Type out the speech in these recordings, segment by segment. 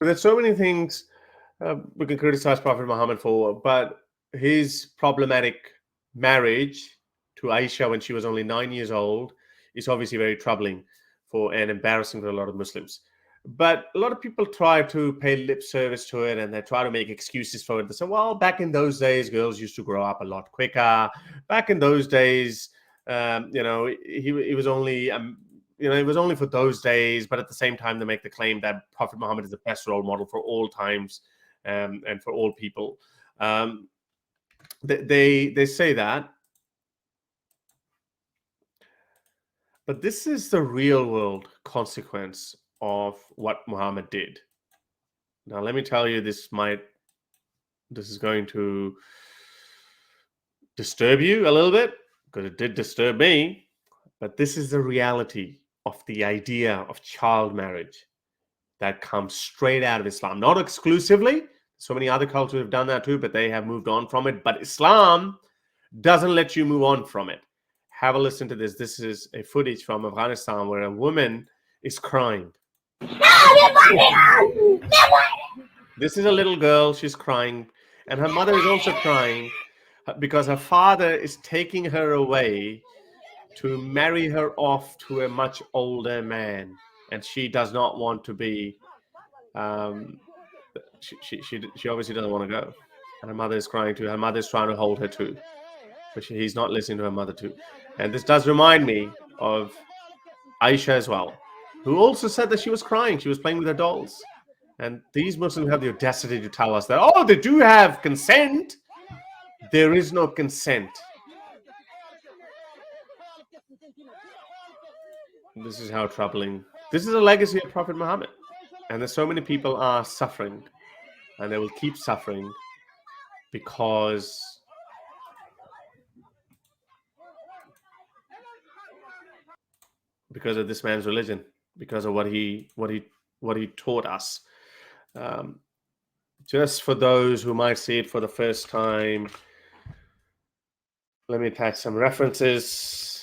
There's so many things we can criticize Prophet Muhammad for, but his problematic marriage to Aisha when she was only 9 years old is obviously very troubling for and embarrassing for a lot of Muslims. But a lot of people try to pay lip service to it, and they try to make excuses for it. They say, well, back in those days, girls used to grow up a lot quicker. Back in those days, he was only it was only for those days. But at the same time, they make the claim that Prophet Muhammad is the best role model for all times and for all people. They say that, but this is the real world consequence of what Muhammad did. Now, let me tell you, this is going to disturb you a little bit, because it did disturb me, but this is the reality of the idea of child marriage that comes straight out of Islam. Not exclusively. So many other cultures have done that too, but they have moved on from it. But Islam doesn't let you move on from it. Have a listen to this. This is a footage from Afghanistan where a woman is crying. This is a little girl. She's crying. And her mother is also crying because her father is taking her away to marry her off to a much older man. And she does not want to be... She obviously doesn't want to go. And her mother is crying too. Her mother is trying to hold her too. But he's not listening to her mother too. And this does remind me of Aisha as well, who also said that she was crying. She was playing with her dolls. And these Muslims have the audacity to tell us that, oh, they do have consent. There is no consent. This is how troubling. This is a legacy of Prophet Muhammad. And there's so many people are suffering. And they will keep suffering because of this man's religion, because of what he taught us. Just for those who might see it for the first time, let me attach some references.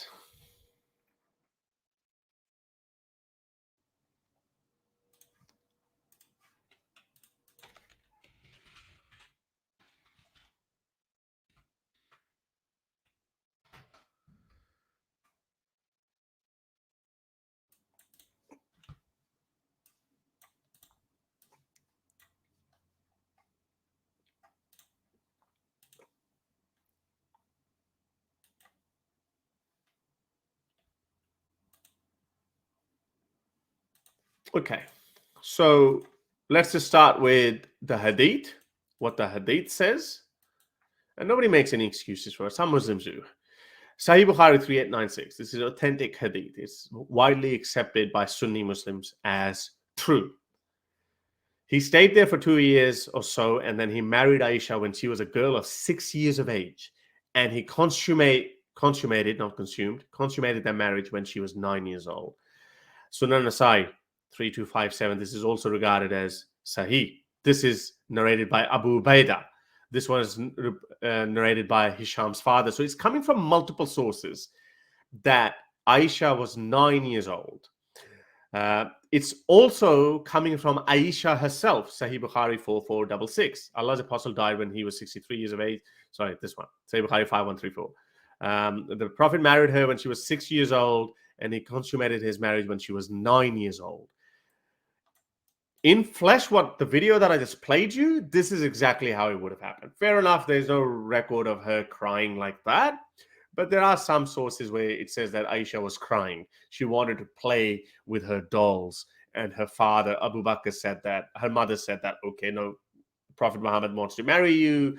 Okay, so let's just start with the Hadith, what the Hadith says. And nobody makes any excuses for it. Some Muslims do. Sahih Bukhari 3896. This is authentic Hadith. It's widely accepted by Sunni Muslims as true. He stayed there for 2 years or so, and then he married Aisha when she was a girl of 6 years of age. And he consummated their marriage when she was 9 years old. Sunan Nasai 3257. This is also regarded as Sahih. This is narrated by Abu Ubaidah. This one is narrated by Hisham's father. So it's coming from multiple sources that Aisha was 9 years old. It's also coming from Aisha herself, Sahih Bukhari 4466. Allah's apostle died when he was 63 years of age. Sorry, this one, Sahih Bukhari 5134. The Prophet married her when she was 6 years old, and he consummated his marriage when she was 9 years old. In flesh, the video that I just played you, this is exactly how it would have happened. Fair enough, there's no record of her crying like that, but there are some sources where it says that Aisha was crying. She wanted to play with her dolls, and her father, Abu Bakr, said that, her mother said that, okay, no, Prophet Muhammad wants to marry you.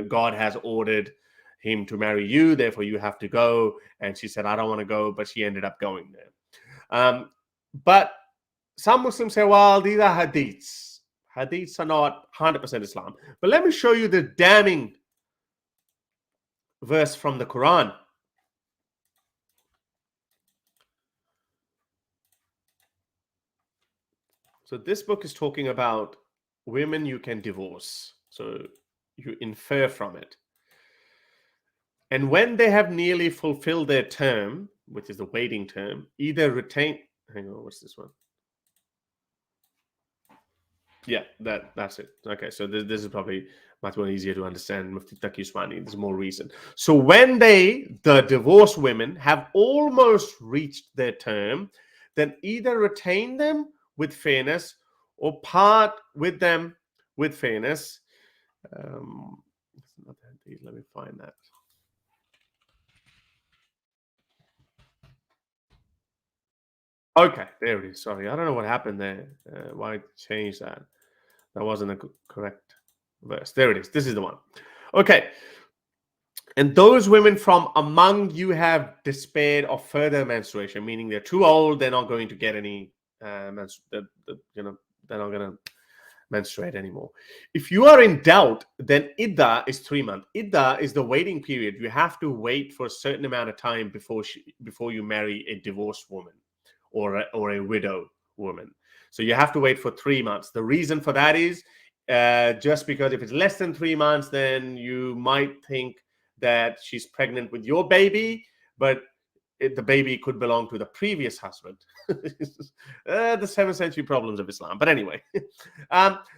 God has ordered him to marry you, therefore you have to go. And she said, I don't want to go, but she ended up going there. But some Muslims say, well, these are hadiths. Hadiths are not 100% Islam. But let me show you the damning verse from the Quran. So this book is talking about women you can divorce. So you infer from it. And when they have nearly fulfilled their term, which is the waiting term, either retain... Hang on, what's this one? Yeah, that's it. Okay, so this is probably much more easier to understand. Mufti Taqi Usmani, this is more recent. So when the divorced women, have almost reached their term, then either retain them with fairness or part with them with fairness. Let me find that. Okay, there it is. Sorry, I don't know what happened there. Why it changed that? That wasn't a correct verse. There it is. This is the one. Okay. And those women from among you have despaired of further menstruation, meaning they're too old, they're not going to get any, they're not going to menstruate anymore. If you are in doubt, then idda is 3 months. Idda is the waiting period. You have to wait for a certain amount of time before you marry a divorced woman or a widow woman. So you have to wait for 3 months. The reason for that is just because if it's less than 3 months, then you might think that she's pregnant with your baby, but the baby could belong to the previous husband. The 7th century problems of Islam. But anyway,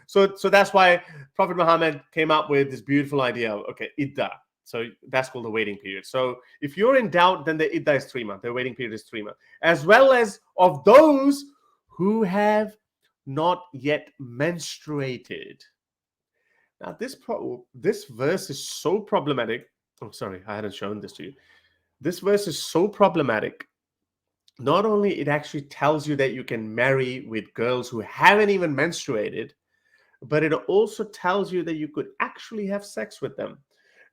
so that's why Prophet Muhammad came up with this beautiful idea of, okay, idda. So that's called the waiting period. So if you're in doubt, then the idda is 3 months. The waiting period is 3 months. As well as of those who have not yet menstruated. Now, this verse is so problematic. Oh, sorry, I hadn't shown this to you. This verse is so problematic. Not only it actually tells you that you can marry with girls who haven't even menstruated, but it also tells you that you could actually have sex with them.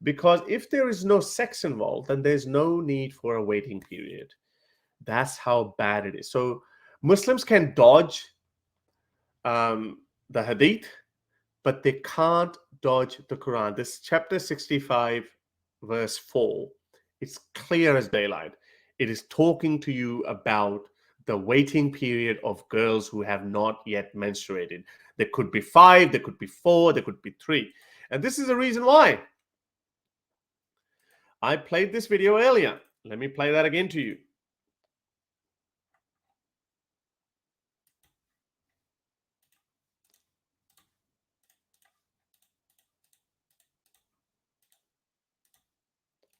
Because if there is no sex involved, then there's no need for a waiting period. That's how bad it is. So Muslims can dodge the hadith, but they can't dodge the Quran. This chapter 65, verse 4, it's clear as daylight. It is talking to you about the waiting period of girls who have not yet menstruated. There could be 5, there could be 4, there could be 3. And this is the reason why. I played this video earlier. Let me play that again to you.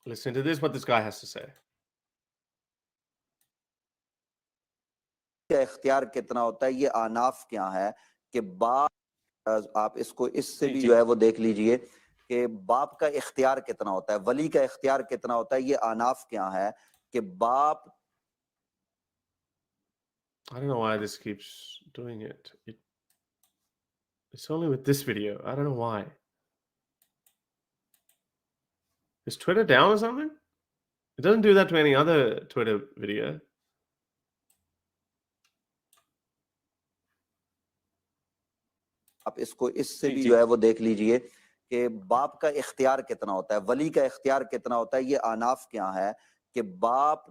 Listen to this, what this guy has to say. इख्तियार कितना होता है, ये आनाफ क्या है कि बाप, आप इसको इससे भी जो है वो देख लीजिए कि बाप का इख्तियार कितना होता है, वली का इख्तियार कितना होता है, ये आनाफ क्या है कि बाप. I don't know why this keeps doing it. It's only with this video. I don't know why. Is Twitter down or something? It doesn't do that to any other Twitter video. आप इसको इससे भी जो है वो देख लीजिए कि बाप का इख्तियार कितना होता है, वली का इख्तियार कितना होता है, ये आनाफ क्या है कि बाप.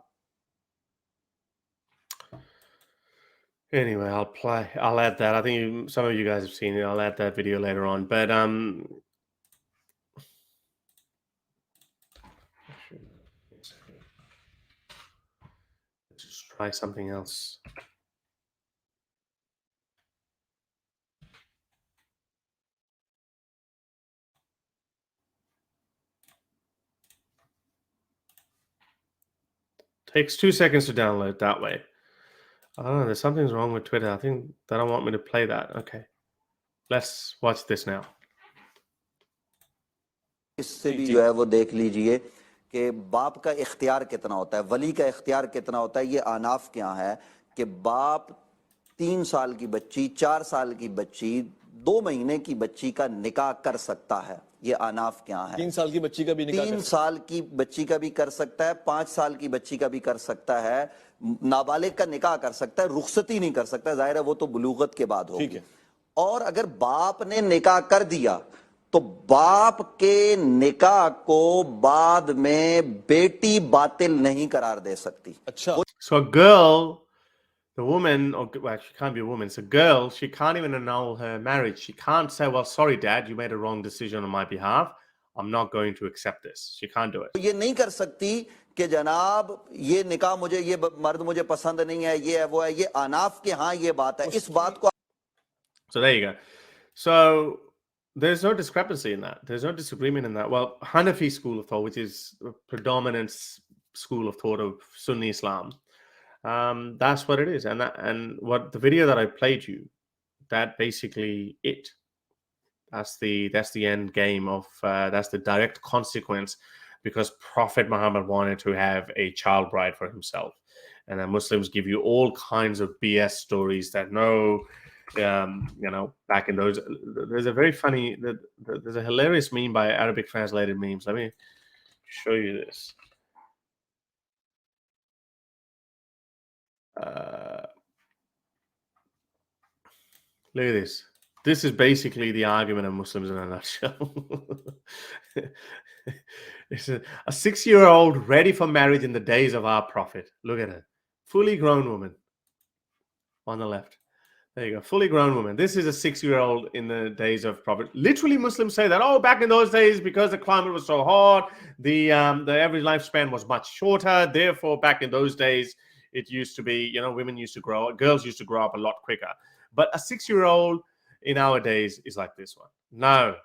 Anyway, I'll add that. I think some of you guys have seen it. I'll add that video later on. But let's just try something else. Takes 2 seconds to download that way. I don't know, there's something's wrong with Twitter. I think they don't want me to play that. Okay. Let's watch this now. इससे भी जो है वो देख लीजिए कि बाप का इख्तियार कितना होता है, वली का इख्तियार कितना होता है, ये आनाफ क्या है कि बाप 3 साल की बच्ची, 4 साल की बच्ची, 2 महीने की बच्ची का निकाह कर सकता है. ये आनाफ क्या है. 3 साल की बच्ची का भी निकाह 3 साल की बच्ची का भी कर सकता है, 5 साल की बच्ची का भी कर सकता है, नाबालिग का निकाह कर सकता है, रुखसती नहीं कर सकता. जाहिर है वो तो बुलूगत के बाद होगी. और अगर बाप ने निकाह कर दिया तो बाप के निकाह को बाद में बेटी बातिल नहीं करार दे सकती. अच्छा. So a girl, the woman, or well, she can't be a woman. It's a girl. She can't even annul her marriage. She can't say, "Well, sorry, Dad, you made a wrong decision on my behalf. I'm not going to accept this." She can't do it. ये नहीं कर सकती कि जनाब ये निकाह मुझे, ये मर्द मुझे पसंद नहीं है, ये है वो है. ये आनाफ के हाँ ये बात है. इस बात को. So there you go. So there's no discrepancy in that. There's no disagreement in that. Well, Hanafi school of thought, which is the predominant school of thought of Sunni Islam, that's what it is. And what the video that I played you, that basically it. That's the end game of that's the direct consequence, because Prophet Muhammad wanted to have a child bride for himself, and then Muslims give you all kinds of BS stories that no, back in those. There's a very funny, there's a hilarious meme by Arabic translated memes. Let me show you this. Look at this. This is basically the argument of Muslims in a nutshell. It's a 6-year-old ready for marriage in the days of our Prophet. Look at her. Fully grown woman on the left. There you go. Fully grown woman. This is a 6-year-old in the days of Prophet. Literally, Muslims say that, oh, back in those days, because the climate was so hot, the average lifespan was much shorter. Therefore, back in those days, it used to be, women used to grow, girls used to grow up a lot quicker. But a 6-year-old in our days is like this one. No,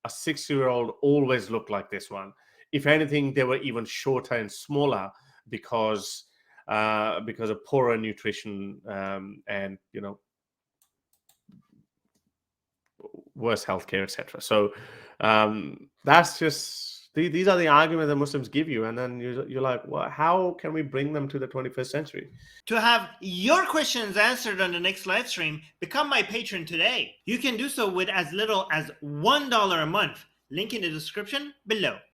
a 6-year-old always looked like this one. If anything, they were even shorter and smaller because of poorer nutrition and worse healthcare, etc. So that's just these are the arguments that Muslims give you, and then you're like, well, how can we bring them to the 21st century? To have your questions answered on the next live stream, become my patron today. You can do so with as little as $1 a month. Link in the description below.